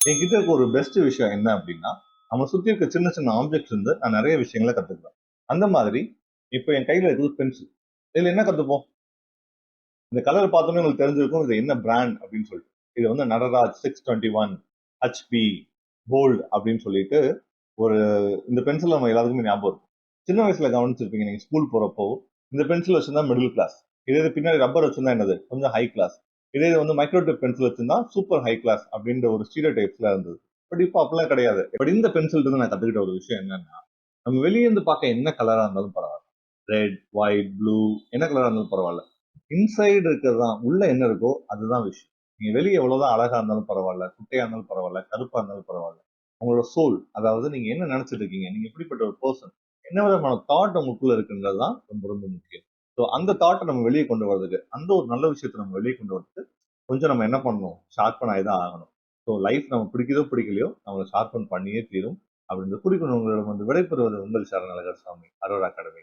என்கிட்ட இருக்க ஒரு பெஸ்ட் விஷயம் என்ன அப்படின்னா, நம்ம சுத்தி இருக்க சின்ன சின்ன ஆப்ஜெக்ட்ஸ் இருந்து நான் நிறைய விஷயங்கள கத்துக்குவேன். அந்த மாதிரி இப்ப என் கையில இருக்குது பென்சில். இதுல என்ன கத்துப்போம்? இந்த கலர் பார்த்தோனே உங்களுக்கு தெரிஞ்சிருக்கும். இது என்ன பிராண்ட் அப்படின்னு சொல்லிட்டு. இது வந்து நடராஜ் 621 ஹெச்பி போல்ட் அப்படின்னு சொல்லிட்டு ஒரு இந்த பென்சில் நம்ம எல்லாத்துக்குமே ஞாபகம் இருக்கும். சின்ன வயசுல கவனிச்சிருப்பீங்க நீங்க ஸ்கூல் போறப்போ, இந்த பென்சில் வச்சிருந்தா மிடில் கிளாஸ். இதே இது பின்னாடி ரப்பர் வச்சிருந்தா என்னது? கொஞ்சம் ஹை கிளாஸ். இதே இது வந்து மைக்ரோ டிப் பென்சில் வச்சிருந்தா சூப்பர் ஹை கிளாஸ் அப்படின்ற ஒரு ஸ்டீரியோ டைப்ஸ்ல இருந்தது. பட் இப்போ அப்படிலாம் கிடையாது. பட் இந்த பென்சில் இருந்து நான் கத்துக்கிட்ட ஒரு விஷயம் என்னன்னா, நம்ம வெளிய இருந்து பார்க்க என்ன கலரா இருந்தாலும் பரவாயில்ல. ரெட், ஒயிட், ப்ளூ என்ன கலரா இருந்தாலும் பரவாயில்ல. இன்சைடு இருக்கிறது தான். உள்ள என்ன இருக்கோ அதுதான் விஷயம். நீங்க வெளிய எவ்வளவுதான் அழகா இருந்தாலும் பரவாயில்ல, குட்டையா இருந்தாலும் பரவாயில்ல, கருப்பா இருந்தாலும் பரவாயில்ல. உங்களோட சோல், அதாவது நீங்க என்ன நினைச்சிட்டு இருக்கீங்க? நீங்க எப்படிப்பட்ட ஒரு பெர்சன்? என்ன விதமான தாட் உங்களுக்குள்ள இருக்குன்றது தான் ரொம்ப ரொம்ப முக்கியம். ஸோ அந்த தாட்ட நம்ம வெளிய கொண்டு வரதுக்கு, அந்த ஒரு நல்ல விஷயத்த நம்ம வெளிய கொண்டு வரதுக்கு, கொஞ்சம் நம்ம என்ன பண்ணணும்? ஷார்ப்பன் ஆகி தான் ஆகணும். ஸோ லைஃப் நம்ம பிடிக்குதோ பிடிக்கலையோ, நம்மள ஷார்ப்பன் பண்ணியே தீரும். அப்படி இந்த குறிக்கோள் உங்களிடம் வந்து விடைபெறுவது உங்கள் சரண் அழகர் சாமி, அரோரா அகாடமி.